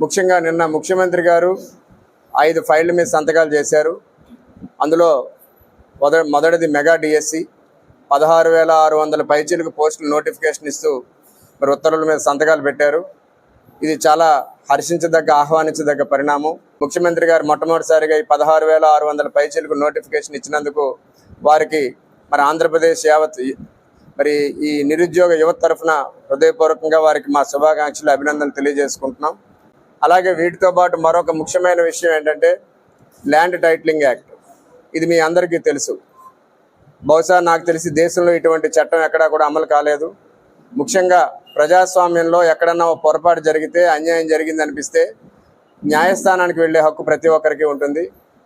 ముఖ్యంగా నిన్న ముఖ్యమంత్రి గారు 5 ఫైళ్ళ మీద సంతకాలు చేశారు. అందులో మొదటిది మెగా డిఎస్సి 16,600 పైచీలకు పోస్టులు నోటిఫికేషన్ ఇస్తూ మరి ఉత్తర్వుల మీద సంతకాలు పెట్టారు. ఇది చాలా హర్షించదగ్గ ఆహ్వానించదగ్గ పరిణామం. ముఖ్యమంత్రి గారు మొట్టమొదటిసారిగా ఈ 16,600 పైచీలకు నోటిఫికేషన్ ఇచ్చినందుకు వారికి మరి ఆంధ్రప్రదేశ్ యావత్ మరి ఈ నిరుద్యోగ యువత తరఫున హృదయపూర్వకంగా వారికి మా శుభాకాంక్షలు, అభినందనలు తెలియజేసుకుంటున్నాం. అలాగే వీటితో పాటు మరొక ముఖ్యమైన విషయం ఏంటంటే ల్యాండ్ టైటిలింగ్ యాక్ట్. ఇది మీ అందరికీ తెలుసు. బహుశా నాకు తెలిసి దేశంలో ఇటువంటి చట్టం ఎక్కడా కూడా అమలు కాలేదు. ముఖ్యంగా ప్రజాస్వామ్యంలో ఎక్కడన్నా పొరపాటు జరిగితే, అన్యాయం జరిగింది అనిపిస్తే న్యాయస్థానానికి వెళ్ళే హక్కు ప్రతి ఒక్కరికి ఉంటుంది.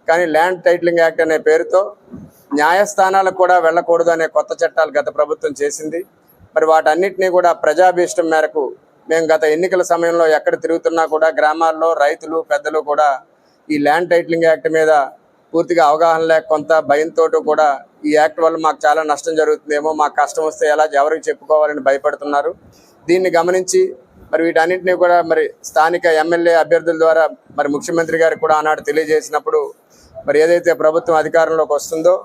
కానీ ల్యాండ్ టైటిలింగ్ యాక్ట్ అనే పేరుతో న్యాయస్థానాలకు కూడా వెళ్ళకూడదు అనే కొత్త చట్టాలు గత ప్రభుత్వం చేసింది. మరి వాటన్నిటినీ కూడా ప్రజాభీష్టం మేరకు మేము గత ఎన్నికల సమయంలో ఎక్కడ తిరుగుతున్నా కూడా గ్రామాల్లో రైతులు, పెద్దలు కూడా ఈ ల్యాండ్ టైటిలింగ్ యాక్ట్ మీద పూర్తిగా అవగాహన లేక కొంత భయంతో కూడా ఈ యాక్ట్ వల్ల మాకు చాలా నష్టం జరుగుతుందేమో, మాకు కష్టం వస్తే ఎలా ఎవరికి చెప్పుకోవాలని భయపడుతున్నారు. దీన్ని గమనించి మరి వీటన్నింటినీ కూడా మరి స్థానిక ఎమ్మెల్యే అభ్యర్థుల ద్వారా మరి ముఖ్యమంత్రి గారికి కూడా ఆనాడు తెలియజేసినప్పుడు మరి ఏదైతే ప్రభుత్వం అధికారంలోకి వస్తుందో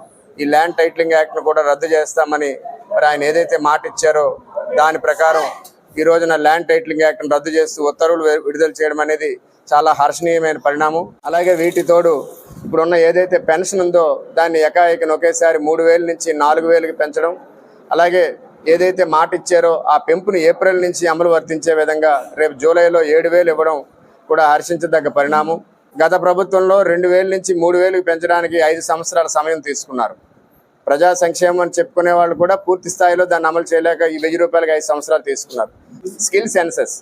ఈ ల్యాండ్ టైటిలింగ్ యాక్ట్ను కూడా రద్దు చేస్తామని మరి ఆయన ఏదైతే మాట ఇచ్చారో దాని ప్రకారం ఈ రోజున ల్యాండ్ టైటిలింగ్ యాక్ట్ను రద్దు చేస్తూ ఉత్తర్వులు విడుదల చేయడం అనేది చాలా హర్షణీయమైన పరిణామం. అలాగే వీటి తోడు ఇప్పుడున్న ఏదైతే పెన్షన్ ఉందో దాన్ని ఏకాఏకన ఒకేసారి 3,000 నుంచి 4,000కి పెంచడం, అలాగే ఏదైతే మాట ఇచ్చారో ఆ పెంపుని ఏప్రిల్ నుంచి అమలు వర్తించే విధంగా రేపు జూలైలో 7,000 ఇవ్వడం కూడా హర్షించదగ్గ పరిణామం. గత ప్రభుత్వంలో 2,000 నుంచి 3,000కి పెంచడానికి 5 సంవత్సరాల సమయం తీసుకున్నారు. ప్రజా సంక్షేమం అని చెప్పుకునే వాళ్ళు కూడా పూర్తి స్థాయిలో దాన్ని అమలు చేయలేక ఈ 1,000 రూపాయలకి 5 సంవత్సరాలు తీసుకున్నారు. స్కిల్ సెన్సస్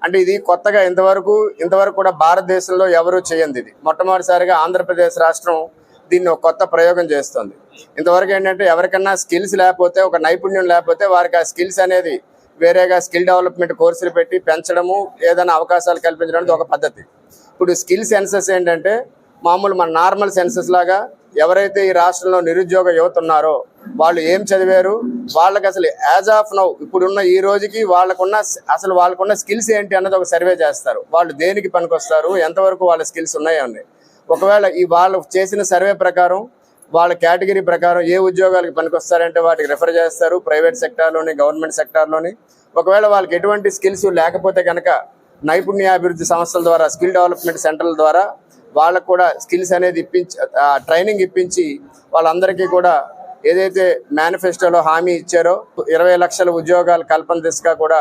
అంటే ఇది కొత్తగా ఇంతవరకు కూడా భారతదేశంలో ఎవరూ చేయంది. ఇది మొట్టమొదటిసారిగా ఆంధ్రప్రదేశ్ రాష్ట్రం దీన్ని ఒక కొత్త ప్రయోగం చేస్తుంది. ఇంతవరకు ఏంటంటే ఎవరికన్నా స్కిల్స్ లేకపోతే, ఒక నైపుణ్యం లేకపోతే వారికి ఆ స్కిల్స్ అనేది వేరేగా స్కిల్ డెవలప్మెంట్ కోర్సులు పెట్టి పెంచడము, ఏదైనా అవకాశాలు కల్పించడం ఒక పద్ధతి. ఇప్పుడు స్కిల్ సెన్సస్ ఏంటంటే మామూలు మన నార్మల్ సెన్సస్ లాగా ఎవరైతే ఈ రాష్ట్రంలో నిరుద్యోగ యువత ఉన్నారో వాళ్ళు ఏం చదివారు, వాళ్ళకి అసలు యాజ్ ఆఫ్ నౌ ఇప్పుడున్న ఈ రోజుకి వాళ్ళకున్న స్కిల్స్ ఏంటి అన్నది ఒక సర్వే చేస్తారు. వాళ్ళు దేనికి పనికొస్తారు, ఎంతవరకు వాళ్ళ స్కిల్స్ ఉన్నాయి. ఒకవేళ ఈ వాళ్ళు చేసిన సర్వే ప్రకారం వాళ్ళ కేటగిరీ ప్రకారం ఏ ఉద్యోగాలకు పనికొస్తారంటే వాటికి రిఫర్ చేస్తారు, ప్రైవేట్ సెక్టార్లోని, గవర్నమెంట్ సెక్టార్లోని. ఒకవేళ వాళ్ళకి ఎటువంటి స్కిల్స్ లేకపోతే కనుక నైపుణ్యాభివృద్ధి సంస్థల ద్వారా, స్కిల్ డెవలప్మెంట్ సెంటర్ల ద్వారా వాళ్ళకు కూడా స్కిల్స్ అనేది ట్రైనింగ్ ఇప్పించి వాళ్ళందరికీ కూడా ఏదైతే మేనిఫెస్టోలో హామీ ఇచ్చారో 20 లక్షల ఉద్యోగాల కల్పన దిశగా కూడా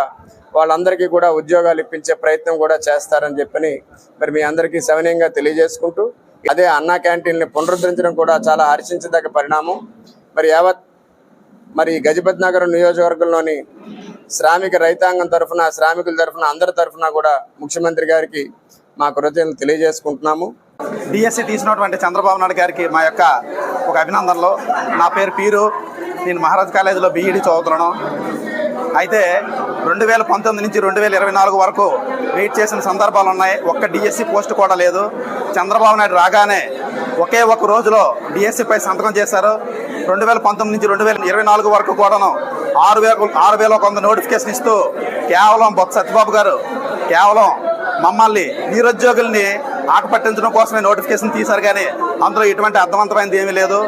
వాళ్ళందరికీ కూడా ఉద్యోగాలు ఇప్పించే ప్రయత్నం కూడా చేస్తారని చెప్పని మరి మీ అందరికీ సవినయంగా తెలియజేసుకుంటూ, అదే అన్నా క్యాంటీన్ని పునరుద్ధరించడం కూడా చాలా హర్షించదగ్గ పరిణామం. మరి గజపతి నగరం నియోజకవర్గంలోని శ్రామిక రైతాంగం తరఫున, శ్రామికుల తరఫున, అందరి తరఫున కూడా ముఖ్యమంత్రి గారికి మా కృతజ్ఞతలు తెలియజేసుకుంటున్నాము. డిఎస్సి తీసినటువంటి చంద్రబాబు నాయుడు గారికి మా యొక్క ఒక అభినందనలు. నా పేరు పీరు, నేను మహారాజ్ కాలేజీలో బీఈడి చదువుతున్నాను. అయితే 2019 నుంచి 2024 వరకు వెయిట్ చేసిన సందర్భాలు ఉన్నాయి. ఒక్క డిఎస్సి పోస్ట్ కూడా లేదు. చంద్రబాబు నాయుడు రాగానే ఒకే ఒక రోజులో డిఎస్సిపై సంతకం చేశారు. 2019 నుంచి 2024 వరకు కూడాను 6,100 నోటిఫికేషన్ ఇస్తూ కేవలం బొత్స సత్యబాబు గారు కేవలం మమ్మల్ని నిరుద్యోగుల్ని ఆట పట్టించడం కోసమే నోటిఫికేషన్ తీశారు. కానీ అందులో ఎటువంటి అర్థవంతమైనది ఏమీ లేదు.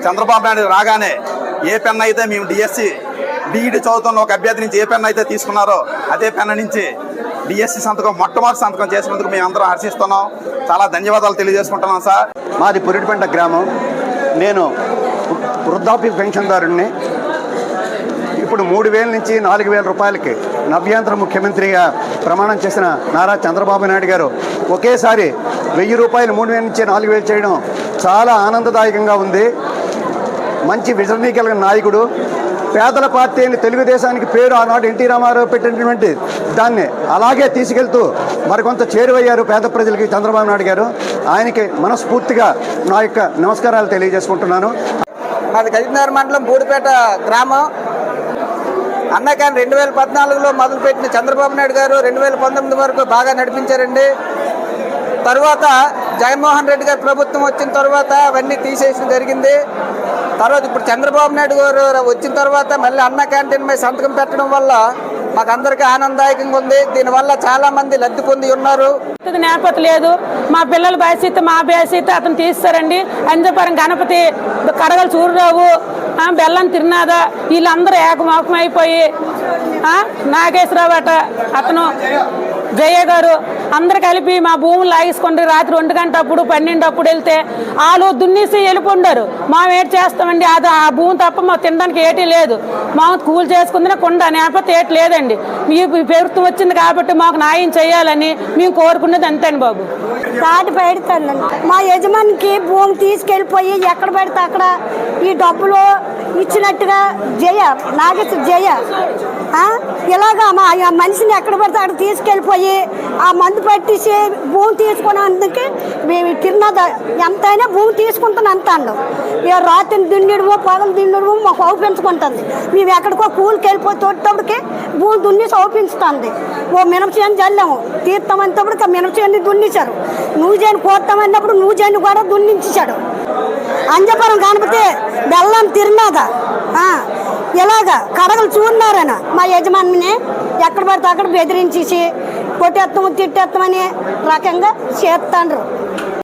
చంద్రబాబు నాయుడు రాగానే ఏ పెన్ అయితే మేము బీఈడి చదువుతున్న ఒక అభ్యర్థి నుంచి ఏ పెన్ అయితే తీసుకున్నారో అదే పెన్ నుంచి డిఎస్సి సంతకం మొట్టమొదటి సంతకం చేసినందుకు మేము అందరం హర్షిస్తున్నాం. చాలా ధన్యవాదాలు తెలియజేసుకుంటున్నాం సార్. మాది పురిటిపంట గ్రామం. నేను వృద్ధాప్య పెన్షన్దారుణ్ణి. ఇప్పుడు 3,000 నుంచి 4,000 రూపాయలకి నవ్యాంధ్ర ముఖ్యమంత్రిగా ప్రమాణం చేసిన నారా చంద్రబాబు నాయుడు గారు ఒకేసారి 1,000 రూపాయలు 3,000 నుంచి 4,000 చేయడం చాలా ఆనందదాయకంగా ఉంది. మంచి విజనరీ కలిగిన నాయకుడు. పేదల పార్టీ అని తెలుగుదేశానికి పేరు ఆనాడు ఎన్టీ రామారావు పెట్టినటువంటి దాన్ని అలాగే తీసుకెళ్తూ మరికొంత చేరువయ్యారు పేద ప్రజలకి చంద్రబాబు నాయుడు గారు. ఆయనకి మనస్ఫూర్తిగా నా యొక్క నమస్కారాలు తెలియజేసుకుంటున్నాను. మాది గజనగర్ మండలం బూడిపేట గ్రామం. అన్నా క్యాన్ 2014లో మొదలుపెట్టిన చంద్రబాబు నాయుడు గారు 2019 వరకు బాగా నడిపించారండి. తర్వాత జగన్మోహన్ రెడ్డి గారి ప్రభుత్వం వచ్చిన తర్వాత అవన్నీ తీసేయడం జరిగింది. తర్వాత ఇప్పుడు చంద్రబాబు నాయుడు గారు వచ్చిన తర్వాత మళ్ళీ అన్నా క్యాంటీన్ మీద సంతకం పెట్టడం వల్ల మాకందరికీ ఆనందదాయకంగా ఉంది. దీనివల్ల చాలా మంది లబ్ధి పొంది ఉన్నారు. నేపథ్యం లేదు, మా పిల్లల భవిష్యత్తు మా భవిష్యత్తు అతను తీస్తారండి. అంజపురం గణపతి, కడగల సూర్యరావు, బెల్లం తిరునాథ వీళ్ళందరూ ఏకమోకం అయిపోయి నాగేశ్వరరావు అట అతను జయ గారు అందరు కలిపి మా భూములు లాగేసుకుంటారు. రాత్రి 1 గంట అప్పుడు 12 అప్పుడు వెళ్తే వాళ్ళు దున్నేసి వెళ్ళిపోండారు. మేము ఏటి చేస్తామండి, అది ఆ భూమి తప్ప మాకు తినడానికి ఏటీ లేదు. మాకు కూలి చేసుకుందిన కొండ నేపథ్యం ఏటి లేదండి. మీ ప్రభుత్వం వచ్చింది కాబట్టి మాకు న్యాయం చేయాలని మేము కోరుకునేది అంతేండి బాబు. దాటి పెడతానండి. మా యజమానికి భూమి తీసుకెళ్ళిపోయి ఎక్కడ పెడితే అక్కడ ఈ డబ్బులు ఇచ్చినట్టుగా నాగేశ్వర జయ ఇలాగా మా మనిషిని ఎక్కడ పడితే అక్కడ తీసుకెళ్ళిపోయి ఆ మందు పట్టేసి భూమి తీసుకున్నందుకు మేము తిన్నద ఎంతైనా భూమి తీసుకుంటాను అంత అండం. ఇక రాత్రి దున్నిడము పొగలు దున్నిడము మాకు అవుపించుకుంటుంది. మేము ఎక్కడికో కూలికి వెళ్ళిపోయి తోటప్పటికి భూమి దున్ని అవుపించుతుంది. ఓ మినపచేను చల్లాము తీర్థమంతప్పటికి ఆ మినపచేన్ని దున్నించారు. నూజేను కోస్తామన్నప్పుడు నూజేను కూడా దున్నించాడు. అంజపురం గణపతి, బెల్లం తిరునాథ ఇలాగా కడగలు చూన్నారన మా యజమానిని ఎక్కడ పడితే అక్కడ బెదిరించేసి కొట్టేస్తాము తిట్టేస్తామని రకంగా చేస్తాండ్రు.